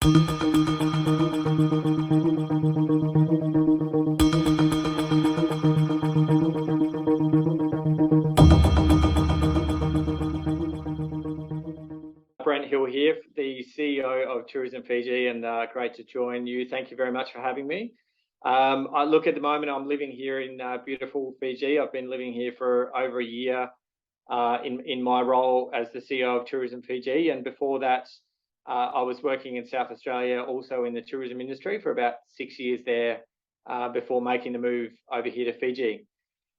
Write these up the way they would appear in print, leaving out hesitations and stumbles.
Brent Hill here, the CEO of Tourism Fiji, and great to join you. Thank you very much for having me. I look at the moment, I'm living here in beautiful Fiji. I've been living here for over a year in my role as the CEO of Tourism Fiji. And before that, I was working in South Australia, also in the tourism industry for about 6 years there before making the move over here to Fiji.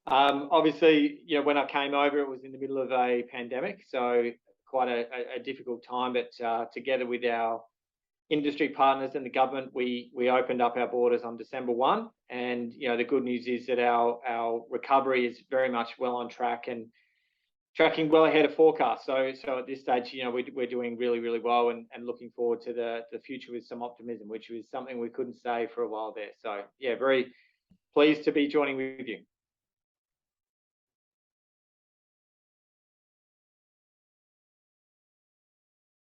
Obviously, when I came over, it was in the middle of a pandemic, so quite a difficult time. But together with our industry partners and the government, we opened up our borders on December 1. And the good news is that our recovery is very much well on track and tracking well ahead of forecast. So at this stage, we're doing really, really well and looking forward to the future with some optimism, which was something we couldn't say for a while there. So yeah, very pleased to be joining with you.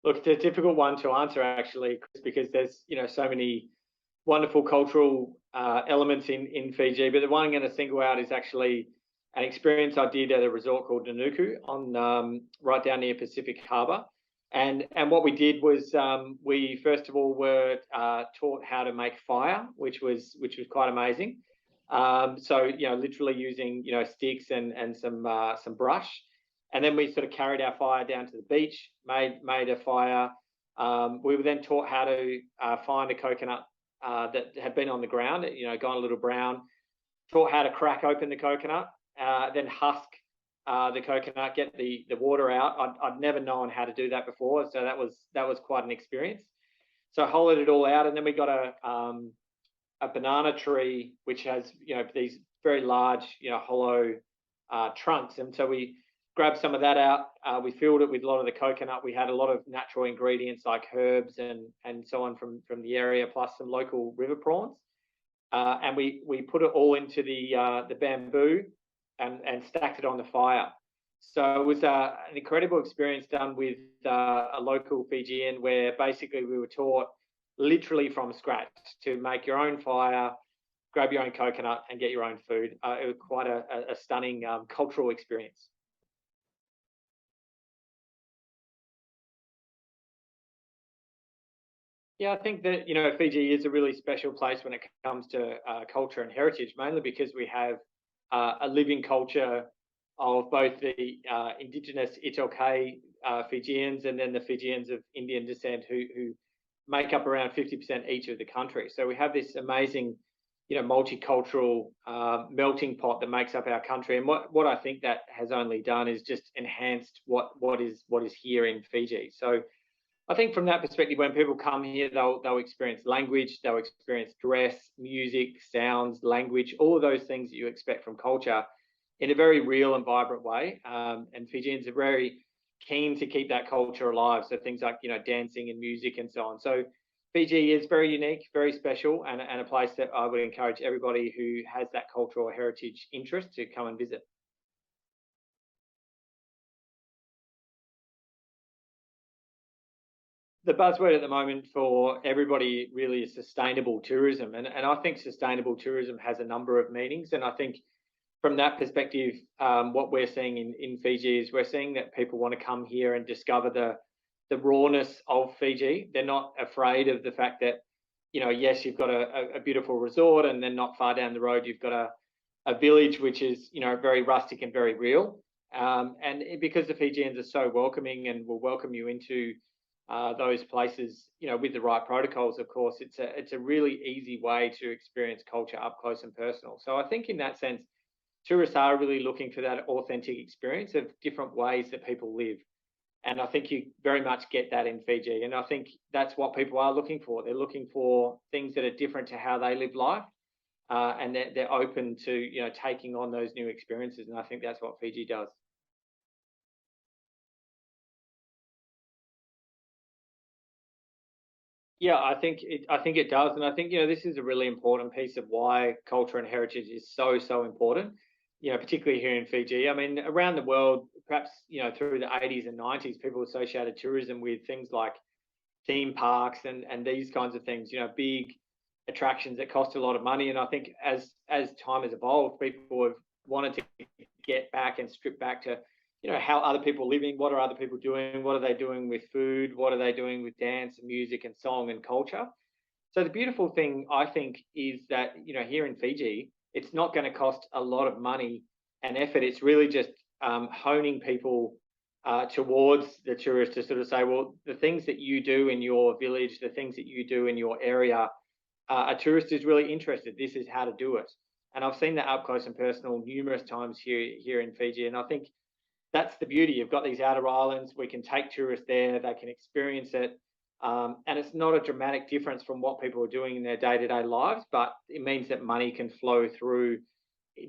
Look, it's a difficult one to answer actually, Chris, because there's so many wonderful cultural elements in Fiji. But the one I'm going to single out is actually an experience I did at a resort called Nanuku on right down near Pacific Harbour. And what we did was we first of all were taught how to make fire, which was quite amazing. So literally using sticks and some brush. And then we sort of carried our fire down to the beach, made a fire. We were then taught how to find a coconut that had been on the ground, gone a little brown. Taught how to crack open the coconut, then husk the coconut, get the water out. I'd never known how to do that before, so that was quite an experience. So I hollowed it all out, and then we got a banana tree which has these very large hollow trunks, and so we grabbed some of that out. We filled it with a lot of the coconut. We had a lot of natural ingredients like herbs and so on from the area, plus some local river prawns. And we put it all into the bamboo and stacked it on the fire. So it was an incredible experience done with a local Fijian, where basically we were taught literally from scratch to make your own fire, grab your own coconut, and get your own food. It was quite a stunning cultural experience. Yeah, I think that Fiji is a really special place when it comes to culture and heritage, mainly because we have a living culture of both the indigenous Itoke Fijians and then the Fijians of Indian descent who make up around 50% each of the country. So we have this amazing multicultural melting pot that makes up our country. And what I think that has only done is just enhanced what is here in Fiji. So I think from that perspective, when people come here, they'll experience language, they'll experience dress, music, sounds, language, all of those things that you expect from culture in a very real and vibrant way. And Fijians are very keen to keep that culture alive. So things like dancing and music and so on. So Fiji is very unique, very special, and a place that I would encourage everybody who has that cultural heritage interest to come and visit. The buzzword at the moment for everybody really is sustainable tourism. And I think sustainable tourism has a number of meanings. And I think from that perspective, what we're seeing in Fiji is we're seeing that people want to come here and discover the rawness of Fiji. They're not afraid of the fact that, yes, you've got a beautiful resort, and then not far down the road, you've got a village which is, very rustic and very real. And because the Fijians are so welcoming and will welcome you into those places, with the right protocols, of course, it's a really easy way to experience culture up close and personal. So I think in that sense, tourists are really looking for that authentic experience of different ways that people live. And I think you very much get that in Fiji. And I think that's what people are looking for. They're looking for things that are different to how they live life. And they're open to, taking on those new experiences. And I think that's what Fiji does. Yeah, I think it does, and I think this is a really important piece of why culture and heritage is so important. Particularly here in Fiji. I mean, around the world, perhaps through the 80s and 90s, people associated tourism with things like theme parks and these kinds of things, big attractions that cost a lot of money. And I think as time has evolved, people have wanted to get back and strip back to, how other people are living, what are other people doing, what are they doing with food, what are they doing with dance and music and song and culture. So the beautiful thing, I think, is that, here in Fiji, it's not going to cost a lot of money and effort. It's really just honing people towards the tourist to sort of say, well, the things that you do in your village, the things that you do in your area, a tourist is really interested. This is how to do it. And I've seen that up close and personal numerous times here in Fiji. And I think that's the beauty. You've got these outer islands. We can take tourists there. They can experience it. And it's not a dramatic difference from what people are doing in their day-to-day lives, but it means that money can flow through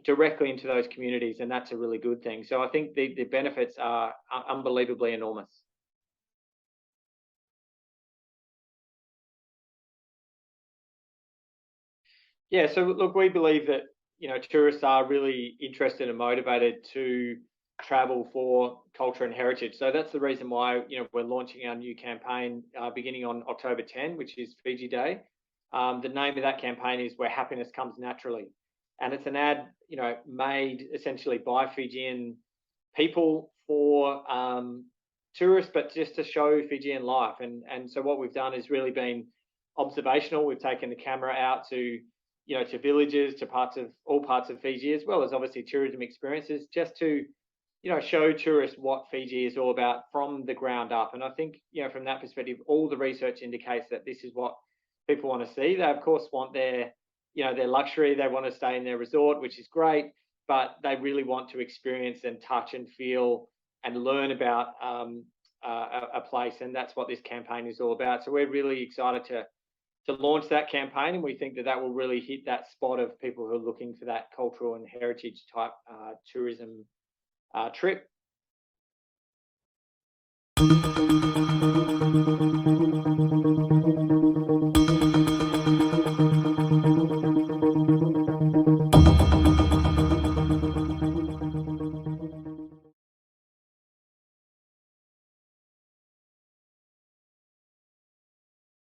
directly into those communities, and that's a really good thing. So I think the benefits are unbelievably enormous. Yeah, so look, we believe that, tourists are really interested and motivated to travel for culture and heritage. So that's the reason why, we're launching our new campaign beginning on October 10, which is Fiji Day. The name of that campaign is Where Happiness Comes Naturally. And it's an ad, made essentially by Fijian people for tourists, but just to show Fijian life. And so what we've done is really been observational. We've taken the camera out to, to villages, to all parts of Fiji, as well as obviously tourism experiences, just to, show tourists what Fiji is all about from the ground up. And I think, from that perspective, all the research indicates that this is what people want to see. They, of course, want their luxury. They want to stay in their resort, which is great, but they really want to experience and touch and feel and learn about a place. And that's what this campaign is all about. So we're really excited to launch that campaign, and we think that will really hit that spot of people who are looking for that cultural and heritage type tourism trip.